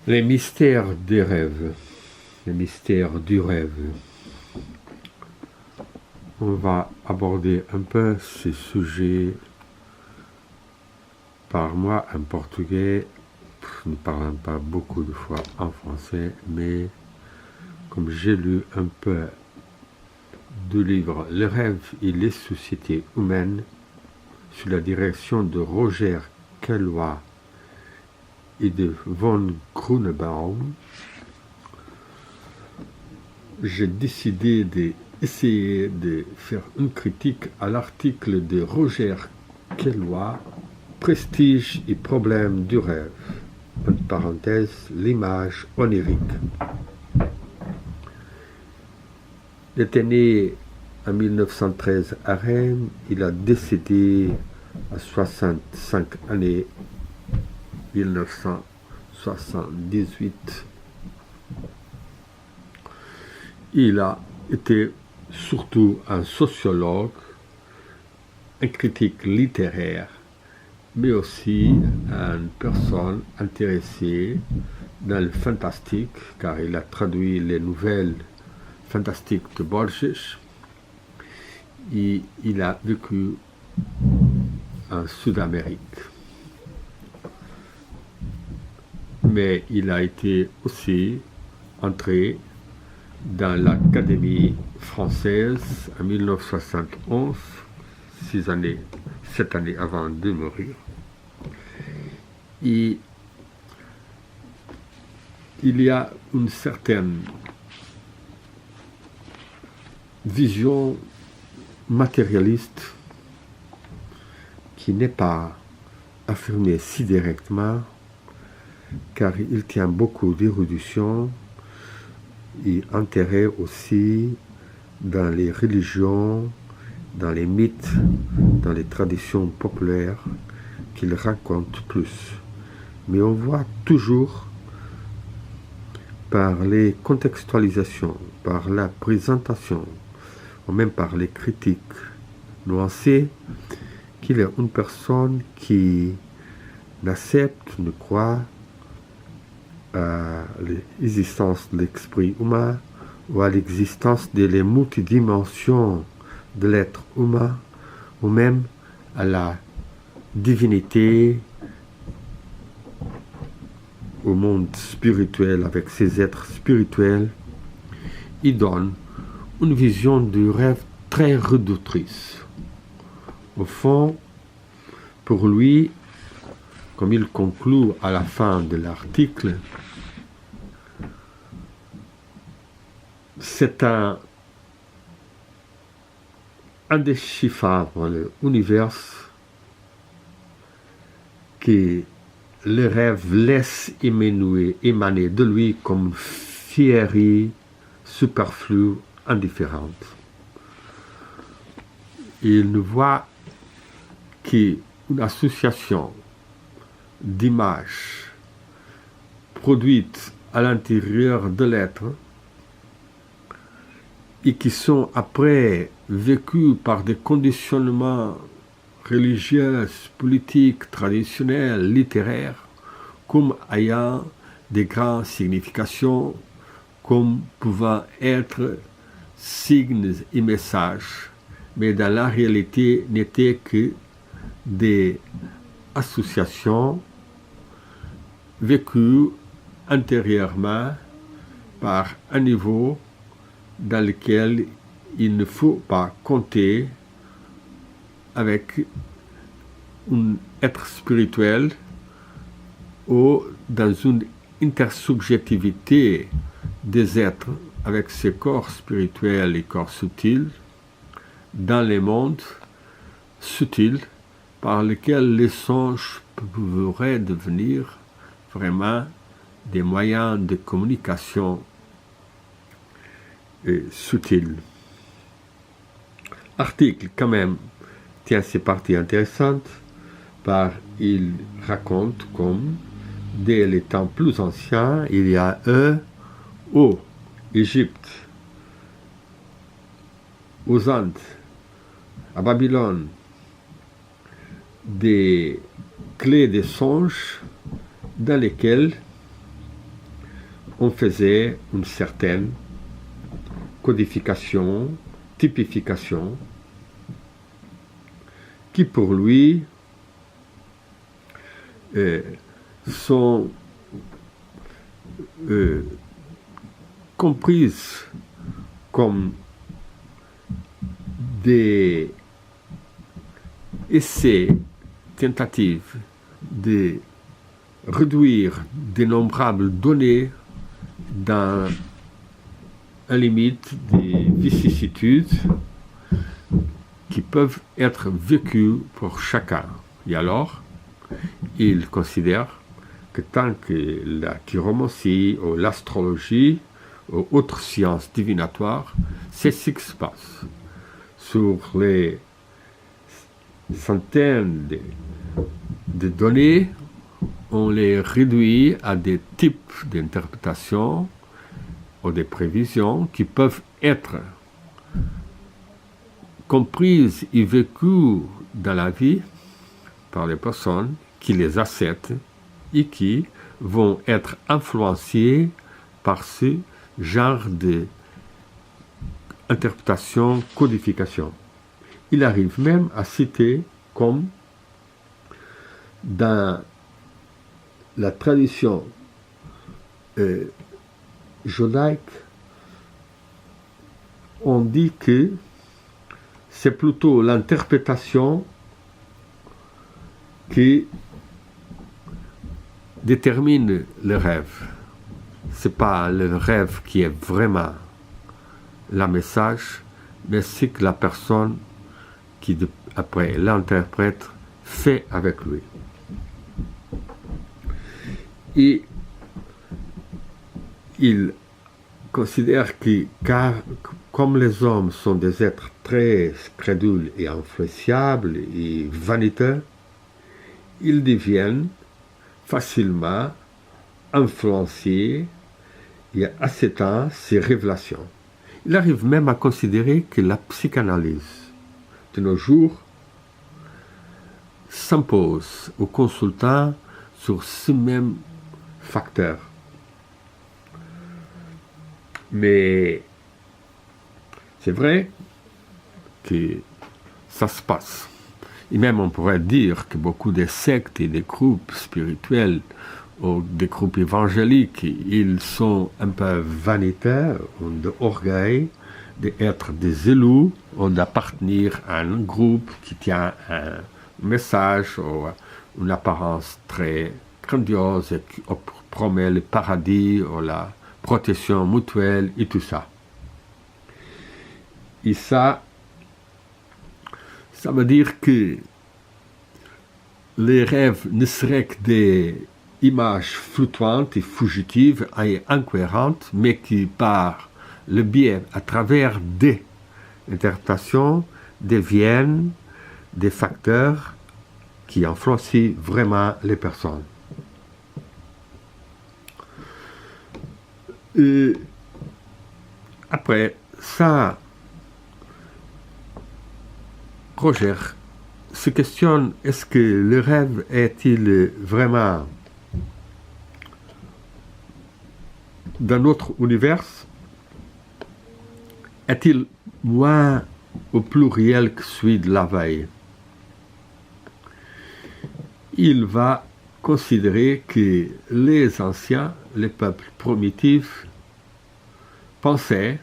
Les mystères des rêves, les mystères du rêve. On va aborder un peu ces sujets par moi en portugais, ne parlant pas beaucoup de fois en français, mais comme j'ai lu un peu du livre Le rêve et les sociétés humaines sous la direction de Roger Caillois et de von Grunebaum, j'ai décidé d'essayer de faire une critique à l'article de Roger Caillois, Prestige et problèmes du rêve, entre parenthèses, l'image onirique. Il était né en 1913 à Rennes, il a décédé à 65 années, 1978. Il a été surtout un sociologue, un critique littéraire, mais aussi une personne intéressée dans le fantastique, car il a traduit les nouvelles fantastiques de Borges, et il a vécu en Sud-Amérique. Mais il a été aussi entré dans l'Académie française en 1971, 7 années avant de mourir. Et il y a une certaine vision matérialiste qui n'est pas affirmée si directement, car il tient beaucoup d'érudition et intérêt aussi dans les religions, dans les mythes, dans les traditions populaires qu'il raconte plus. Mais on voit toujours par les contextualisations, par la présentation, ou même par les critiques nuancées, qu'il est une personne qui n'accepte, ne croit à l'existence de l'esprit humain ou à l'existence des multidimensions de l'être humain, ou même à la divinité, au monde spirituel avec ses êtres spirituels. Il donne une vision du rêve très réductrice. Au fond, pour lui, comme il conclut à la fin de l'article, c'est un indéchiffrable univers qui le rêve laisse émaner de lui comme féerie superflue, indifférente. Il ne voit qu'une association d'images produites à l'intérieur de l'être et qui sont après vécues par des conditionnements religieux, politiques, traditionnels, littéraires, comme ayant des grandes significations, comme pouvant être signes et messages, mais dans la réalité n'étaient que des associations vécues intérieurement par un niveau dans lequel il ne faut pas compter avec un être spirituel ou dans une intersubjectivité des êtres avec ses corps spirituels et corps subtils dans les mondes subtils par lesquels les songes pourraient devenir vraiment des moyens de communication subtils. L'article, quand même, tient ses parties intéressantes, car il raconte comme, dès les temps plus anciens, il y a au Égypte, aux Andes, à Babylone, des clés des songes dans lesquelles on faisait une certaine codification, typification, qui pour lui sont comprises comme des essais, tentatives de réduire d'innombrables données dans la limite des vicissitudes qui peuvent être vécues pour chacun. Et alors, il considère que tant que la chiromancie ou l'astrologie ou autres sciences divinatoires, c'est ce qui se passe. Sur les centaines de données, on les réduit à des types d'interprétations ou des prévisions qui peuvent être comprises et vécues dans la vie par les personnes qui les acceptent et qui vont être influencées par ce genre d'interprétation, codification. Il arrive même à citer comme dans la tradition judaïque, on dit que c'est plutôt l'interprétation qui détermine le rêve. Ce n'est pas le rêve qui est vraiment le message, mais c'est que la personne qui après l'interprète fait avec lui. Et il considère que, car comme les hommes sont des êtres très crédules et influenciables et vaniteux, ils deviennent facilement influencés et acceptant ces révélations. Il arrive même à considérer que la psychanalyse de nos jours s'impose aux consultants sur ce même facteur. Mais c'est vrai que ça se passe. Et même on pourrait dire que beaucoup de sectes et des groupes spirituels ou des groupes évangéliques, ils sont un peu vaniteux, ou d'orgueil, d'être des élus ou d'appartenir à un groupe qui tient un message ou une apparence très grandiose et qui promet le paradis ou la protection mutuelle et tout ça. Et ça veut dire que les rêves ne seraient que des images flottantes et fugitives et incohérentes, mais qui, par le biais, à travers des interprétations, deviennent des facteurs qui influencent vraiment les personnes. Et après ça, Roger se questionne, est-ce que le rêve est-il vraiment dans notre univers? Est-il moins ou plus réel que celui de la veille? Il va considérer que les anciens, les peuples primitifs, pensaient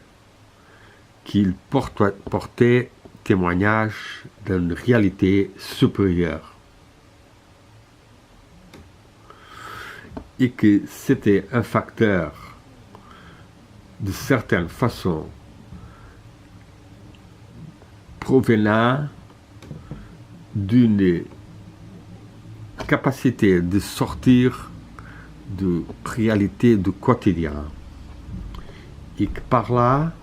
qu'ils portaient témoignage d'une réalité supérieure et que c'était un facteur de certaine façon provenant d'une capacité de sortir de réalité du quotidien et que par là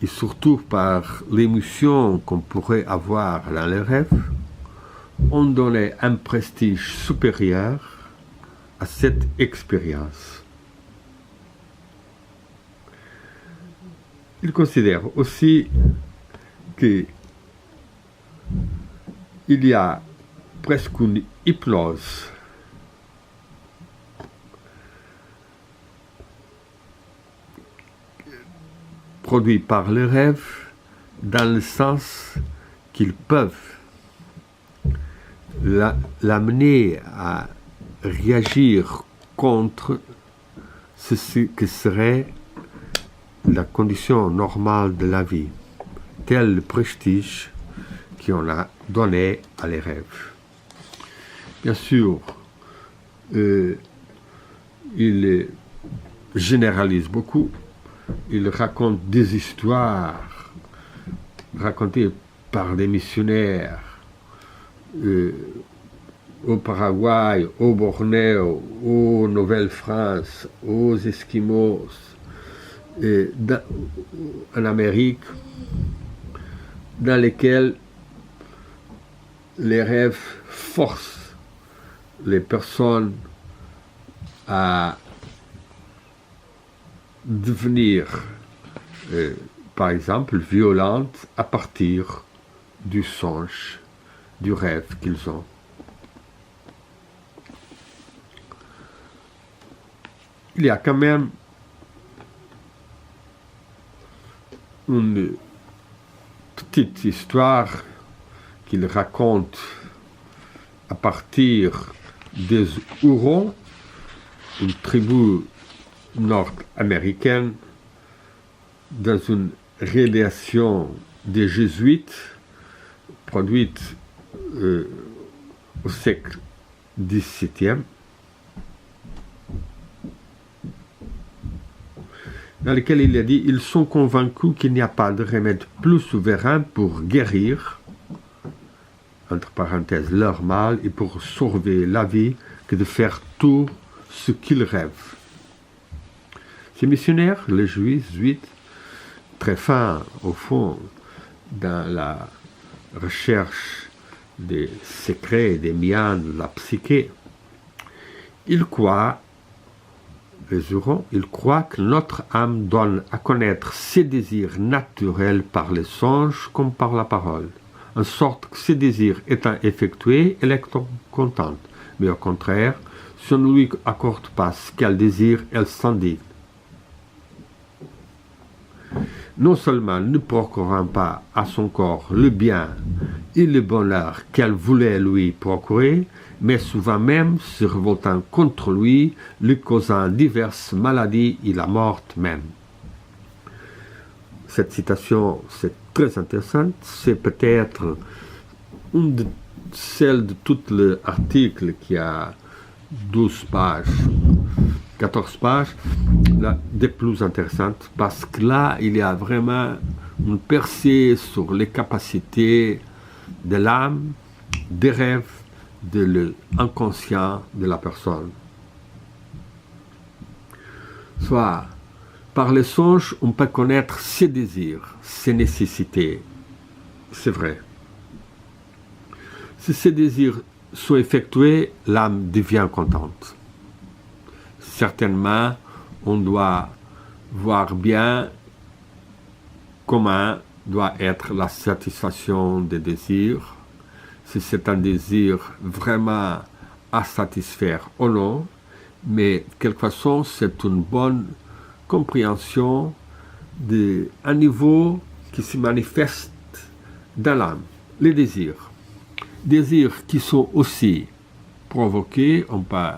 et surtout par l'émotion qu'on pourrait avoir dans les rêves, on donnait un prestige supérieur à cette expérience. Il considère aussi qu'il y a presque une hypnose produits par le rêve dans le sens qu'ils peuvent l'amener à réagir contre ce que serait la condition normale de la vie, tel le prestige qu'on a donné à les rêves. Bien sûr, il généralise beaucoup, il raconte des histoires racontées par des missionnaires au Paraguay, au Bornéo, aux Nouvelle-France, aux Esquimaux, en Amérique, dans lesquels les rêves forcent les personnes à devenir, par exemple, violentes à partir du songe, du rêve qu'ils ont. Il y a quand même une petite histoire qu'il raconte à partir des Hurons, une tribu nord-américaine, dans une révélation des Jésuites produite au siècle XVIIe, dans lequel il a dit « Ils sont convaincus qu'il n'y a pas de remède plus souverain pour guérir, entre parenthèses, leur mal et pour sauver la vie que de faire tout ce qu'ils rêvent. » Ces missionnaires, les jésuites, très fins au fond dans la recherche des secrets, des méandres de la psyché, ils croient, les Hurons, ils croient que notre âme donne à connaître ses désirs naturels par les songes comme par la parole, en sorte que ces désirs étant effectués, elle est contente. Mais au contraire, si on ne lui accorde pas ce qu'elle désire, elle s'indigne. Non seulement ne procurant pas à son corps le bien et le bonheur qu'elle voulait lui procurer, mais souvent même se révoltant contre lui, lui causant diverses maladies et la mort même. Cette citation, c'est très intéressante, c'est peut-être une de celle de tout l'article qui a 12 pages, 14 pages, la des plus intéressantes, parce que là, il y a vraiment une percée sur les capacités de l'âme, des rêves, de l'inconscient de la personne. Soit par les songes, on peut connaître ses désirs, ses nécessités. C'est vrai. Si ces désirs sont effectués, l'âme devient contente. Certainement, on doit voir bien comment doit être la satisfaction des désirs, si c'est un désir vraiment à satisfaire ou non, mais de quelque façon, c'est une bonne compréhension d'un niveau qui se manifeste dans l'âme, les désirs. Désirs qui sont aussi provoqués, on peut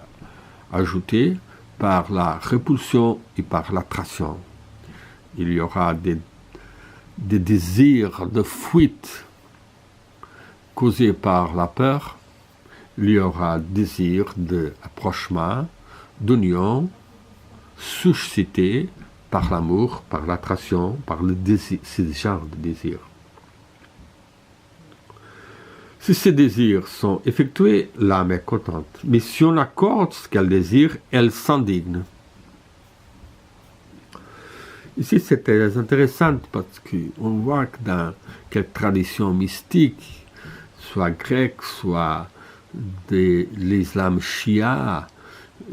ajouter, par la répulsion et par l'attraction. Il y aura des désirs de fuite causés par la peur, il y aura des désirs d'approchement, d'union, suscités par l'amour, par l'attraction, par le désir, ce genre de désir. Si ces désirs sont effectués, l'âme est contente. Mais si on accorde ce qu'elle désire, elle s'indigne. Ici, c'est très intéressant parce qu'on voit que dans quelques traditions mystiques, soit grecques, soit de l'islam chia,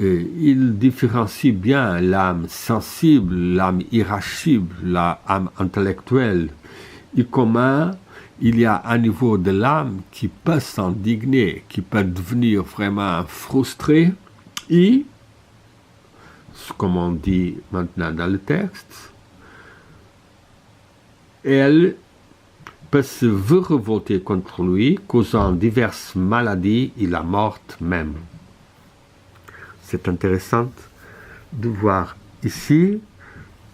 il différencie bien l'âme sensible, l'âme irascible, l'âme intellectuelle, et comment il y a un niveau de l'âme qui peut s'indigner, qui peut devenir vraiment frustré, et, comme on dit maintenant dans le texte, elle peut se révolter contre lui, causant diverses maladies et la mort même. C'est intéressant de voir ici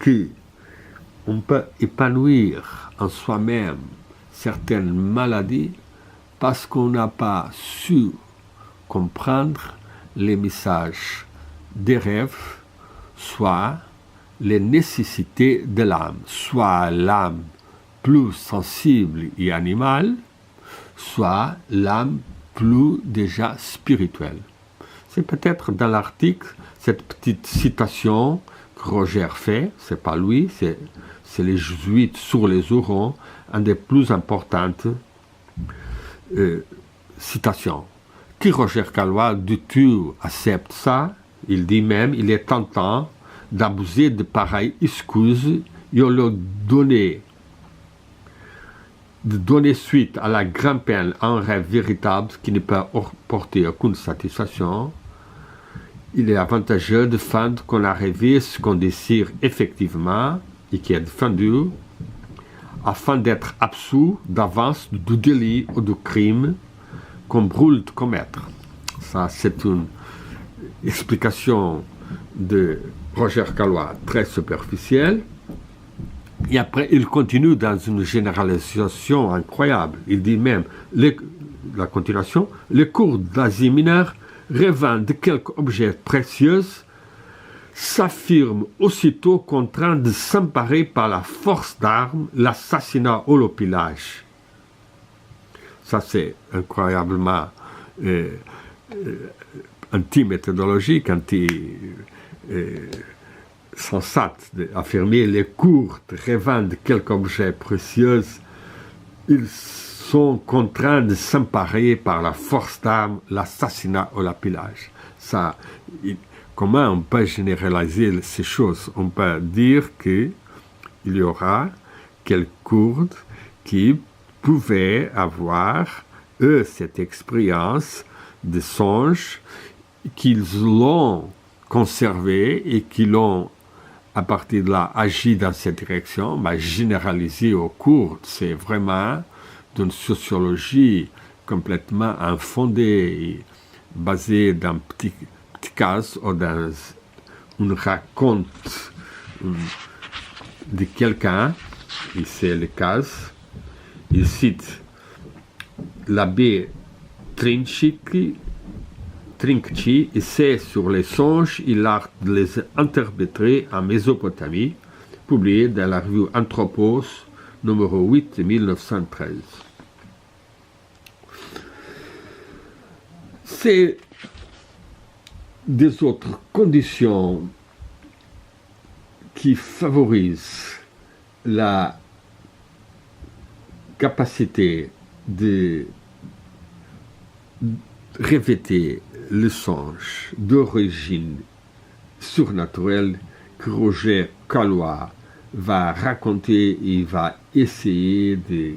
qu'on peut épanouir en soi-même certaines maladies parce qu'on n'a pas su comprendre les messages des rêves, soit les nécessités de l'âme, soit l'âme plus sensible et animale, soit l'âme plus déjà spirituelle. C'est peut-être dans l'article, cette petite citation que Roger fait, c'est pas lui, c'est les jésuites sur les Hurons, une des plus importantes citations. Qui Roger Caillois du tout accepte ça, il dit même, il est tentant d'abuser de pareilles excuses et de donner suite à la grande peine à un rêve véritable qui ne peut porter aucune satisfaction. Il est avantageux de défendre qu'on a rêvé ce qu'on désire effectivement et qui est défendu afin d'être absous d'avance du délit ou du crime qu'on brûle de commettre. Ça, c'est une explication de Roger Caillois très superficielle. Et après, il continue dans une généralisation incroyable. Il dit même, la continuation, les cours d'Asie mineure, rêvant de quelque objet précieux, s'affirment aussitôt contraints de s'emparer par la force d'armes l'assassinat ou le pillage. Ça, c'est incroyablement anti-méthodologique, sensate d'affirmer les cours rêvant de quelque objet précieux, ils sont contraints de s'emparer par la force d'armes l'assassinat ou le pillage. Ça, comment on peut généraliser ces choses? On peut dire qu'il y aura quelques Kurdes qui pouvaient avoir, eux, cette expérience de songe, qu'ils l'ont conservé et qui l'ont, à partir de là, agi dans cette direction, mais généralisé aux Kurdes. C'est vraiment d'une sociologie complètement infondée, basée dans petit cas ou dans une raconte de quelqu'un, et c'est le cas. Il cite l'abbé Trincchi, essai sur les songes et l'art de les interpréter en Mésopotamie, publié dans la revue Anthropos, numéro 8 de 1913. C'est des autres conditions qui favorisent la capacité de répéter le songe d'origine surnaturelle que Roger Caillois va raconter et va essayer de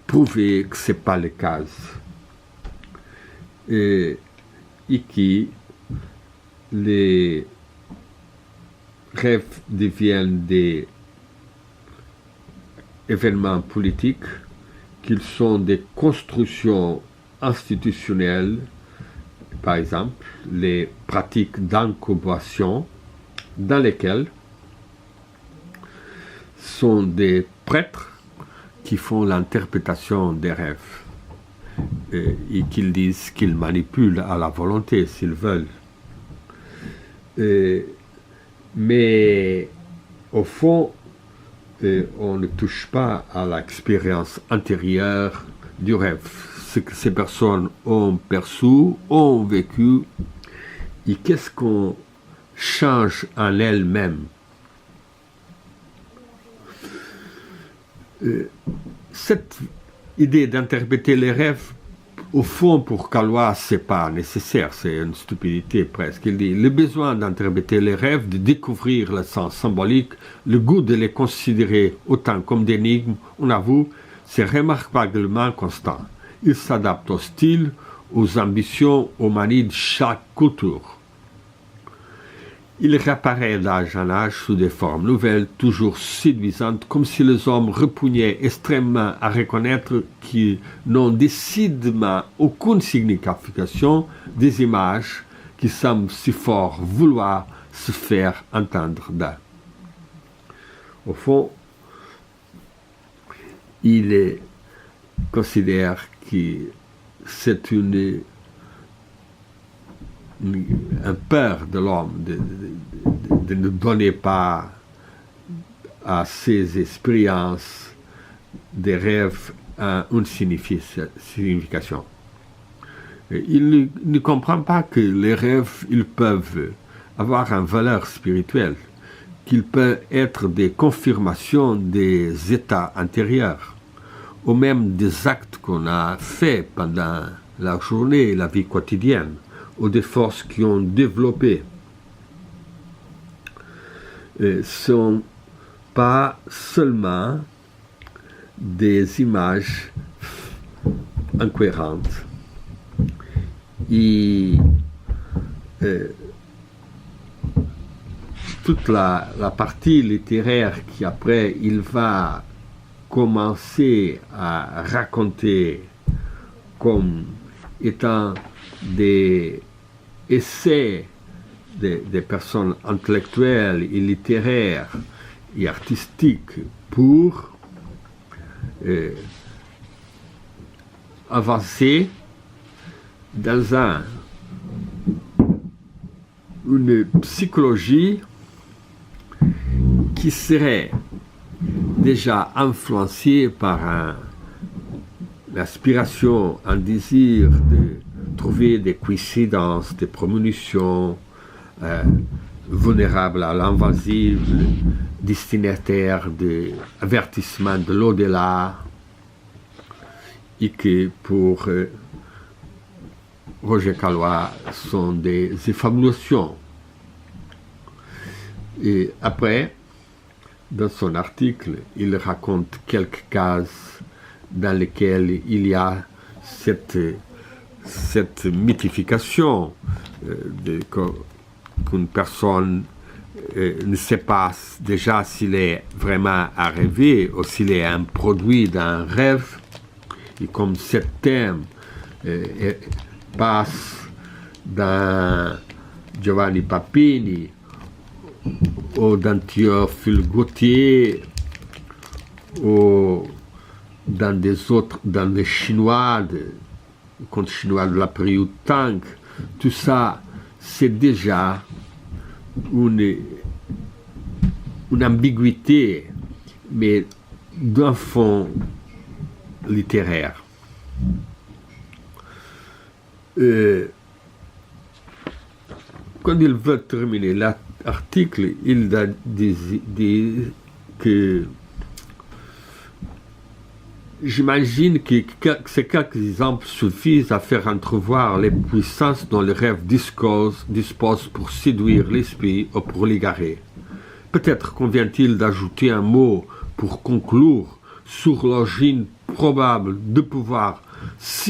prouver que ce n'est pas le cas. Et que les rêves deviennent des événements politiques, qu'ils sont des constructions institutionnelles, par exemple les pratiques d'incubation dans lesquelles sont des prêtres qui font l'interprétation des rêves et qu'ils disent qu'ils manipulent à la volonté s'ils veulent. Mais au fond, on ne touche pas à l'expérience intérieure du rêve, ce que ces personnes ont perçu, ont vécu, et qu'est-ce qu'on change en elles-mêmes. Cette idée d'interpréter les rêves, au fond, pour Caillois, ce n'est pas nécessaire, c'est une stupidité presque. Il dit, le besoin d'interpréter les rêves, de découvrir le sens symbolique, le goût de les considérer autant comme des énigmes, on avoue, c'est remarquablement constant. Il s'adapte au style, aux ambitions, aux manies de chaque culture. il réapparaît d'âge en âge sous des formes nouvelles, toujours séduisantes, comme si les hommes repugnaient extrêmement à reconnaître qu'ils n'ont décidément aucune signification des images qui semblent si fort vouloir se faire entendre d'eux. Au fond, il considère que c'est un peur de l'homme de ne donner pas à ses expériences des rêves une signification. Il ne comprend pas que les rêves, ils peuvent avoir une valeur spirituelle, qu'ils peuvent être des confirmations des états antérieurs, ou même des actes qu'on a faits pendant la journée, la vie quotidienne, ou des forces qui ont développé. Ne sont pas seulement des images incohérentes. Et toute la partie littéraire qui après il va commencer à raconter comme étant des essais des personnes intellectuelles et littéraires et artistiques pour avancer dans une psychologie qui serait déjà influencée par l'aspiration, un désir de trouver des coïncidences, des prémonitions vulnérables à l'invasible, destinataires d'avertissements de l'au-delà, et que pour Roger Caillois sont des effabulations. Et après, dans son article, il raconte quelques cas dans lesquels il y a cette mythification qu'une personne ne sait pas déjà s'il est vraiment à rêver ou s'il est un produit d'un rêve. Et comme ce thème passe dans Giovanni Papini ou dans Théophile Gautier ou dans les Chinois, le conte chinois de la période Tang, tout ça, c'est déjà une ambiguïté, mais d'un fond littéraire. Quand il veut terminer l'article, il dit que j'imagine que ces quelques exemples suffisent à faire entrevoir les puissances dont les rêves disposent pour séduire l'esprit ou pour l'égarer. Peut-être convient-il d'ajouter un mot pour conclure sur l'origine probable de pouvoir